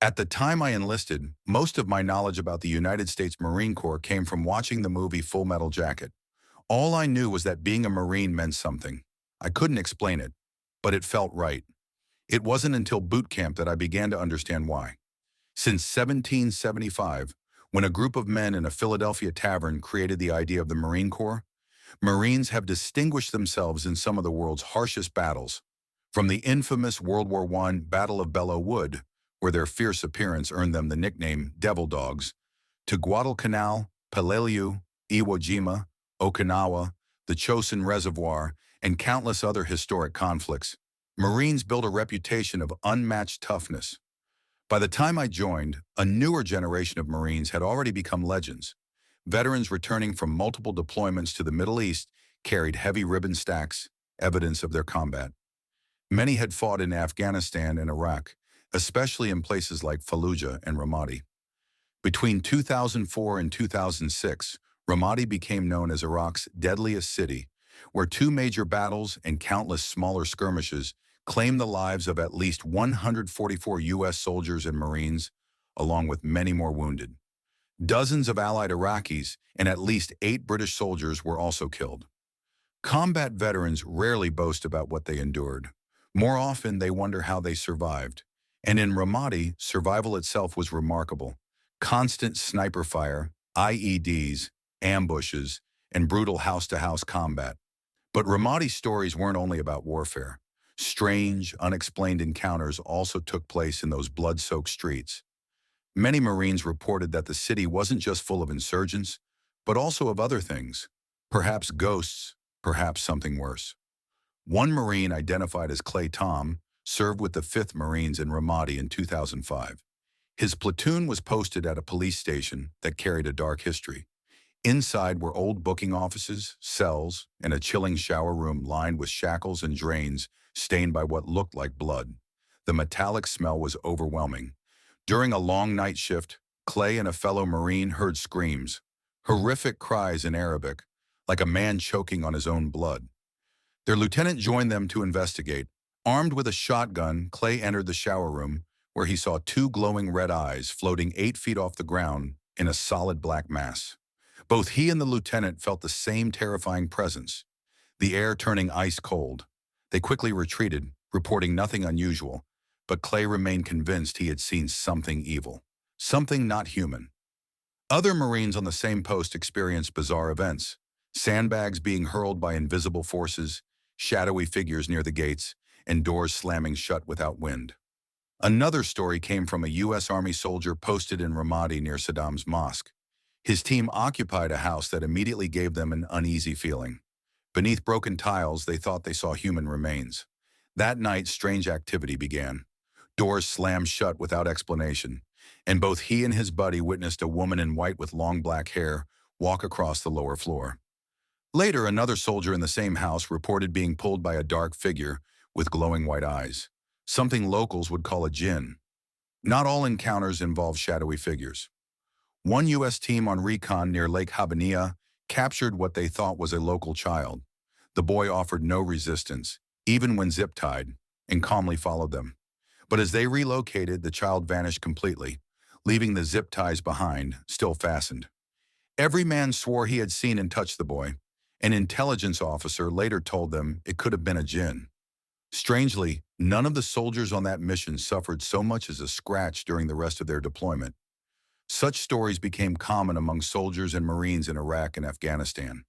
At the time I enlisted, most of my knowledge about the United States Marine Corps came from watching the movie Full Metal Jacket. All I knew was that being a Marine meant something. I couldn't explain it, but it felt right. It wasn't until boot camp that I began to understand why. Since 1775, when a group of men in a Philadelphia tavern created the idea of the Marine Corps, Marines have distinguished themselves in some of the world's harshest battles. From the infamous World War I Battle of Belleau Wood, where their fierce appearance earned them the nickname Devil Dogs, to Guadalcanal, Peleliu, Iwo Jima, Okinawa, the Chosin Reservoir, and countless other historic conflicts, Marines built a reputation of unmatched toughness. By the time I joined, a newer generation of Marines had already become legends. Veterans returning from multiple deployments to the Middle East carried heavy ribbon stacks, evidence of their combat. Many had fought in Afghanistan and Iraq, especially in places like Fallujah and Ramadi. Between 2004 and 2006, Ramadi became known as Iraq's deadliest city, where two major battles and countless smaller skirmishes claimed the lives of at least 144 U.S. soldiers and Marines, along with many more wounded. Dozens of allied Iraqis and at least 8 British soldiers were also killed. Combat veterans rarely boast about what they endured. More often, they wonder how they survived. And in Ramadi, survival itself was remarkable. Constant sniper fire, IEDs, ambushes, and brutal house-to-house combat. But Ramadi's stories weren't only about warfare. Strange, unexplained encounters also took place in those blood-soaked streets. Many Marines reported that the city wasn't just full of insurgents, but also of other things. Perhaps ghosts, perhaps something worse. One Marine, identified as Clay Tom, served with the 5th Marines in Ramadi in 2005. His platoon was posted at a police station that carried a dark history. Inside were old booking offices, cells, and a chilling shower room lined with shackles and drains stained by what looked like blood. The metallic smell was overwhelming. During a long night shift, Clay and a fellow Marine heard screams, horrific cries in Arabic, like a man choking on his own blood. Their lieutenant joined them to investigate. Armed with a shotgun, Clay entered the shower room, where he saw 2 glowing red eyes floating 8 feet off the ground in a solid black mass. Both he and the lieutenant felt the same terrifying presence, the air turning ice cold. They quickly retreated, reporting nothing unusual, but Clay remained convinced he had seen something evil, something not human. Other Marines on the same post experienced bizarre events, sandbags being hurled by invisible forces, shadowy figures near the gates, and doors slamming shut without wind. Another story came from a U.S. Army soldier posted in Ramadi near Saddam's mosque. His team occupied a house that immediately gave them an uneasy feeling. Beneath broken tiles, they thought they saw human remains. That night, strange activity began. Doors slammed shut without explanation, and both he and his buddy witnessed a woman in white with long black hair walk across the lower floor. Later, another soldier in the same house reported being pulled by a dark figure with glowing white eyes, something locals would call a jinn. Not all encounters involve shadowy figures. One U.S. team on recon near Lake Habaniya captured what they thought was a local child. The boy offered no resistance, even when zip-tied, and calmly followed them. But as they relocated, the child vanished completely, leaving the zip ties behind, still fastened. Every man swore he had seen and touched the boy. An intelligence officer later told them it could have been a jinn. Strangely, none of the soldiers on that mission suffered so much as a scratch during the rest of their deployment. Such stories became common among soldiers and Marines in Iraq and Afghanistan.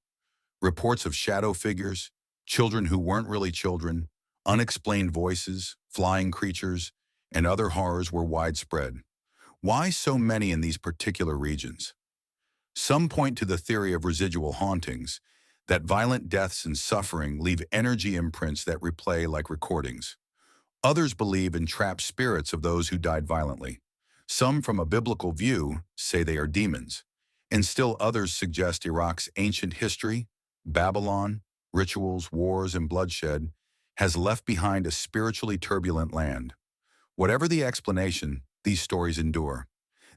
Reports of shadow figures, children who weren't really children, unexplained voices, flying creatures, and other horrors were widespread. Why so many in these particular regions? Some point to the theory of residual hauntings, that violent deaths and suffering leave energy imprints that replay like recordings. Others believe in trapped spirits of those who died violently. Some, from a biblical view, say they are demons, and still others suggest Iraq's ancient history, Babylon, rituals, wars, and bloodshed has left behind a spiritually turbulent land. Whatever the explanation, these stories endure.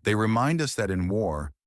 They remind us that in war,